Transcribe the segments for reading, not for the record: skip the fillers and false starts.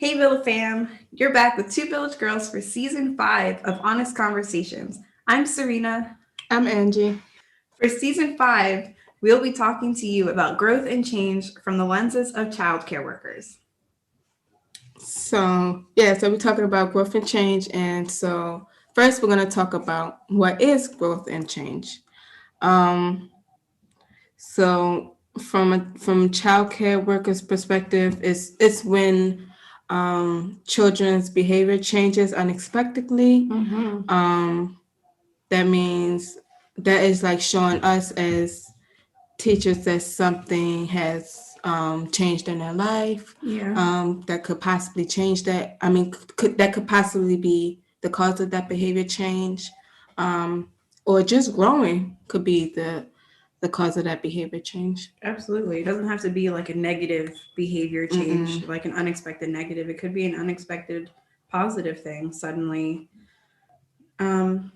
Hey, Villa fam. You're back with Two Village Girls for season 5 of Honest Conversations. I'm Serena. I'm Angie. For season 5, we'll be talking to you about growth and change from the lenses of childcare workers. So we're talking about growth and change. And so, first, we're going to talk about what is growth and change. Um, from childcare workers' perspective, it's when children's behavior changes unexpectedly. Mm-hmm. That means that is like showing us as teachers that something has changed in their life, Yeah, that could possibly change that. I mean, that could possibly be the cause of that behavior change, or just growing could be the cause of that behavior change. absolutely. It doesn't have to be like a negative behavior change, Mm-mm. like an unexpected negative. It could be an unexpected positive thing suddenly. Um,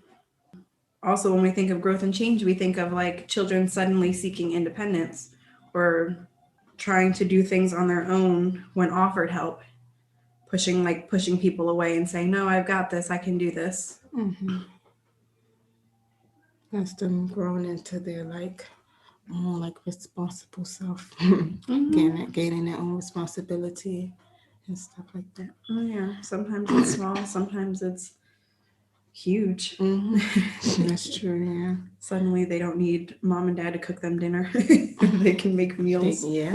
Also, when we think of growth and change, we think of like children suddenly seeking independence or trying to do things on their own when offered help, pushing people away and saying, "No, I've got this. I can do this." Mm-hmm. That's them growing into their more like responsible self, Mm-hmm. gaining their own responsibility and stuff like that. Oh yeah. Sometimes it's small. Sometimes it's huge. Mm-hmm. That's true. Yeah. Suddenly, they don't need mom and dad to cook them dinner. They can make meals. Yeah,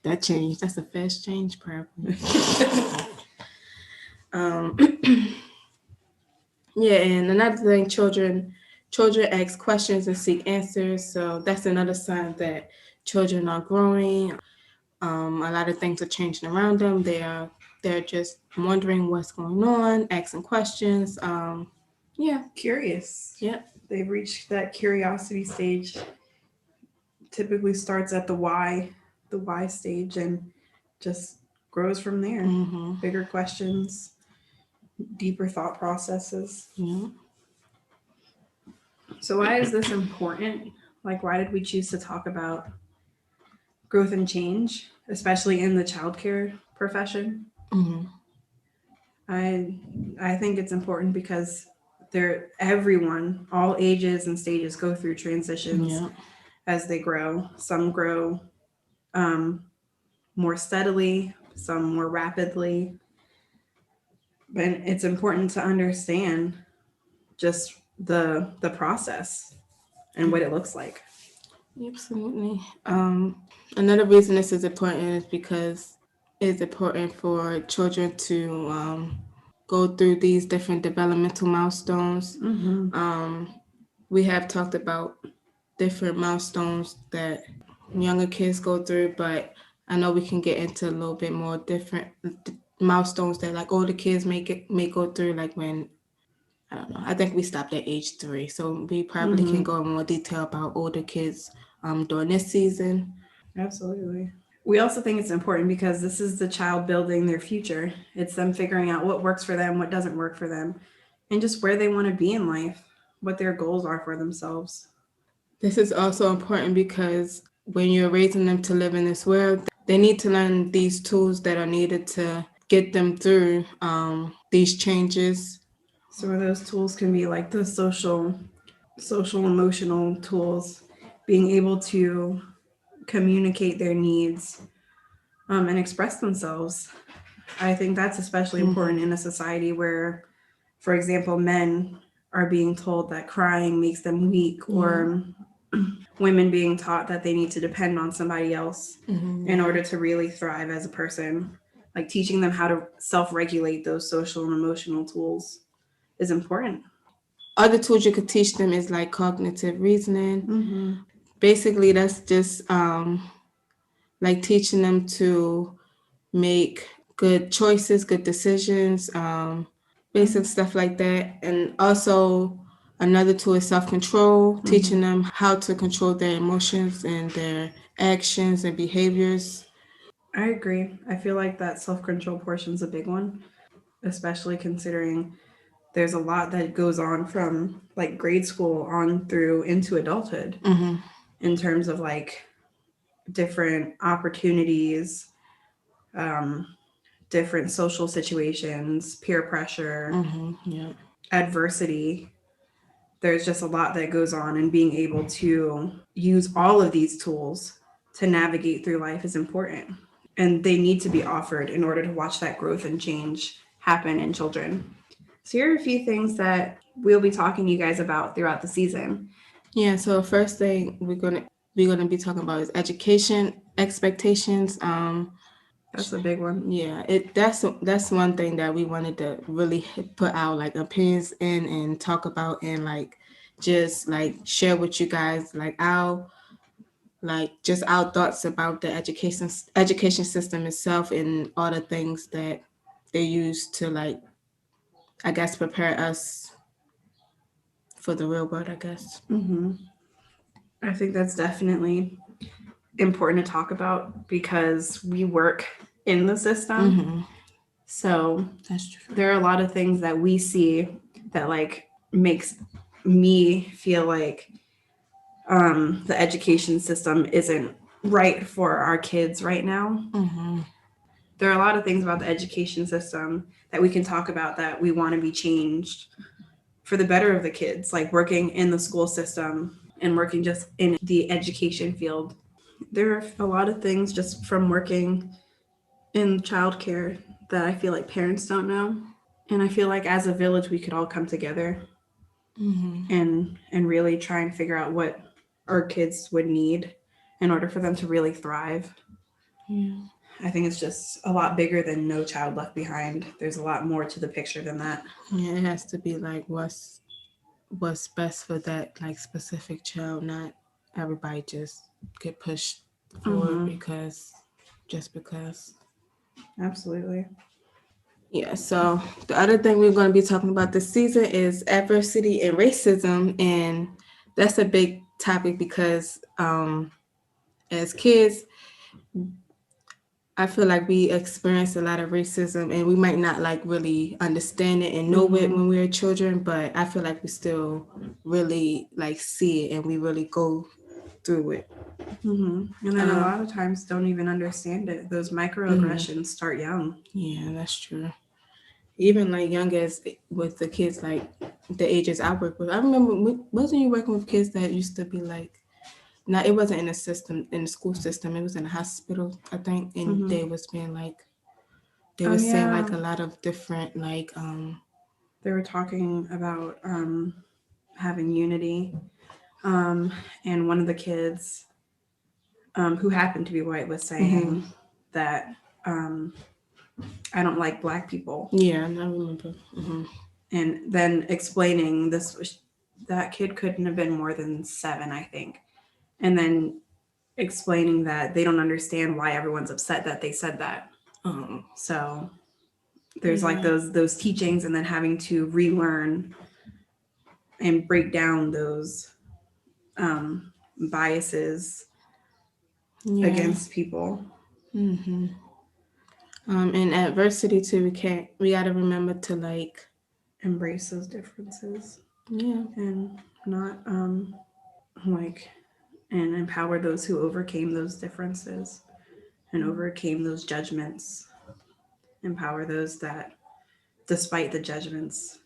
that change. That's a fast change, probably. Um, yeah, and another thing, children ask questions and seek answers. So that's another sign that children are growing. A lot of things are changing around them. They're just wondering what's going on, asking questions. Yeah, Curious. yeah. They've reached that curiosity stage. Typically starts at the why stage, and just grows from there. Mm-hmm. Bigger questions, deeper thought processes. Yeah. So, why is this important? Like, why did we choose to talk about growth and change, especially in the childcare profession? Mm-hmm. I I think it's important because everyone, all ages and stages, go through transitions Yeah. as they grow. Some grow um, more steadily, some more rapidly, but it's important to understand just the process and what it looks like. Absolutely. Another reason this is important is because it's important for children to go through these different developmental milestones. Mm-hmm. Um, we have talked about different milestones that younger kids go through, but I know we can get into a little bit more different milestones that like older kids may go through, like when I don't know. I think we stopped at age 3, so we probably Mm-hmm. can go in more detail about older kids during this season. Absolutely. We also think it's important because this is the child building their future. It's them figuring out what works for them, what doesn't work for them, and just where they want to be in life, what their goals are for themselves. This is also important because when you're raising them to live in this world, they need to learn these tools that are needed to get them through these changes. Some of those tools can be like the social emotional tools, being able to communicate their needs and express themselves. I think that's especially Mm-hmm. important in a society where, for example, men are being told that crying makes them weak, Yeah. or women being taught that they need to depend on somebody else Mm-hmm. in Yeah. order to really thrive as a person. Like teaching them how to self regulate those social and emotional tools is important. Other tools you could teach them is like cognitive reasoning. Mm-hmm. Basically, that's just like teaching them to make good choices, good decisions, basic stuff like that. And also, another tool is self control, Mm-hmm. teaching them how to control their emotions and their actions and behaviors. I agree. I feel like that self control portion is a big one, especially considering there's a lot that goes on from like grade school on through into adulthood Mm-hmm. in terms of like different opportunities, um, different social situations, peer pressure, Yeah. adversity. There's just a lot that goes on, and being able to use all of these tools to navigate through life is important. And they need to be offered in order to watch that growth and change happen in children. So here are a few things that we'll be talking to you guys about throughout the season. Yeah. So first thing we're gonna be talking about is education expectations. That's a big one. Yeah, that's one thing that we wanted to really put our like opinions in and talk about, and like just like share with you guys like our thoughts about the education system itself and all the things that they use to like, I guess, prepare us for the real world, I guess. Mm-hmm. I think that's definitely important to talk about because we work in the system. Mm-hmm. So That's true. there are a lot of things that we see that like makes me feel like the education system isn't right for our kids right now. Mm-hmm. There are a lot of things about the education system that we can talk about that we want to be changed for the better of the kids, like working in the school system and working just in the education field. There are a lot of things just from working in childcare that I feel like parents don't know. And I feel like as a village, we could all come together Mm-hmm. and really try and figure out what our kids would need in order for them to really thrive. Yeah. I think it's just a lot bigger than No Child Left Behind. There's a lot more to the picture than that. Yeah, it has to be like what's best for that like specific child, not everybody just get pushed forward Mm-hmm. because. Absolutely. Yeah, so the other thing we're going to be talking about this season is adversity and racism, and that's a big topic because as kids, I feel like we experience a lot of racism, and we might not like really understand it and know it when we were children, but I feel like we still really like see it and we really go through it. Mm-hmm. And then a lot of times don't even understand it. Those microaggressions start young. Yeah, that's true. Even like young as with the kids like the ages I work with. I remember, wasn't you working with kids that used to be like, now it wasn't in the system, in the school system, it was in a hospital, I think, and they was being like, they were saying like a lot of different like they were talking about having unity, and one of the kids who happened to be white was saying that I don't like black people. Yeah, I remember. And then explaining this, that kid couldn't have been more than 7, I think. And then explaining that they don't understand why everyone's upset that they said that. So there's like those teachings, and then having to relearn and break down those biases against people. And adversity too, we gotta remember to like embrace those differences. Yeah. And not like and empower those who overcame those differences and overcame those judgments. Empower those that, despite the judgments,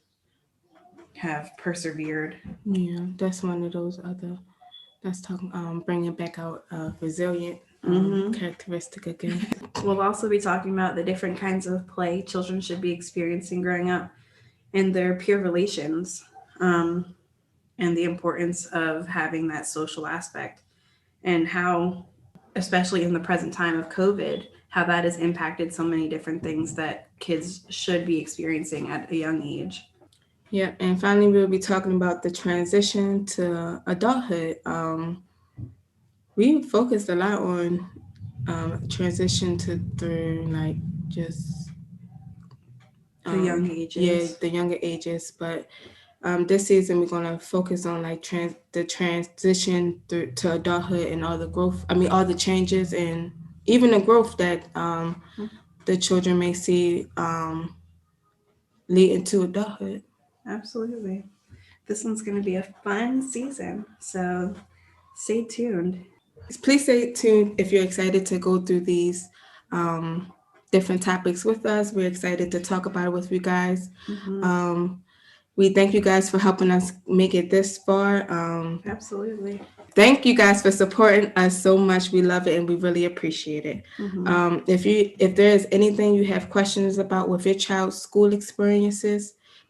have persevered. Yeah, that's one of those other. That's talking bringing back out resilient characteristic again. We'll also be talking about the different kinds of play children should be experiencing growing up, and their peer relations, and the importance of having that social aspect, and how, especially in the present time of COVID, how that has impacted so many different things that kids should be experiencing at a young age. Yeah, and finally, we'll be talking about the transition to adulthood. We focused a lot on transition to through like just the young ages. Yeah, the younger ages. But this season, we're gonna focus on like the transition through to adulthood and all the growth. I mean, all the changes and even the growth that the children may see leading to adulthood. Absolutely. This one's going to be a fun season, so stay tuned. Please stay tuned if you're excited to go through these different topics with us. We're excited to talk about it with you guys. Mhm. We thank you guys for helping us make it this far. Absolutely. Thank you guys for supporting us so much. We love it and we really appreciate it. Mhm. If there is anything you have questions about with your child's school experiences,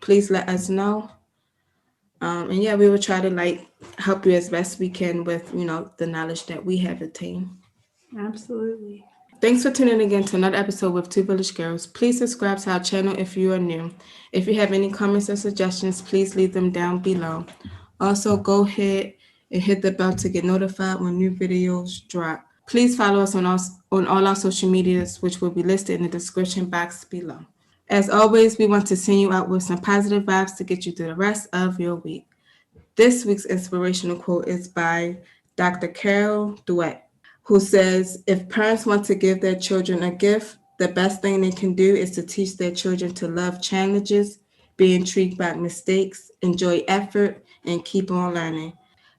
please let us know. And yeah, we will try to help you as best we can with the knowledge that we have attained. Absolutely. Thanks for tuning in again to another episode with Two Village Girls. Please subscribe to our channel if you are new. If you have any comments or suggestions, please leave them down below. Also, go ahead and hit the bell to get notified when new videos drop. Please follow us on all our social medias, which will be listed in the description box below. As always, we want to send you out with some positive vibes to get you through the rest of your week. This week's inspirational quote is by Dr. Carol Dweck, who says, if parents want to give their children a gift, the best thing they can do is to teach their children to love challenges, be intrigued by mistakes, enjoy effort, and keep on learning.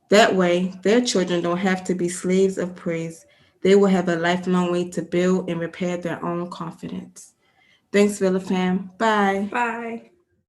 That way, their children don't have to be slaves of praise. They will have a lifelong way to build and repair their own confidence. Thanks, Villa fam. Bye. Bye.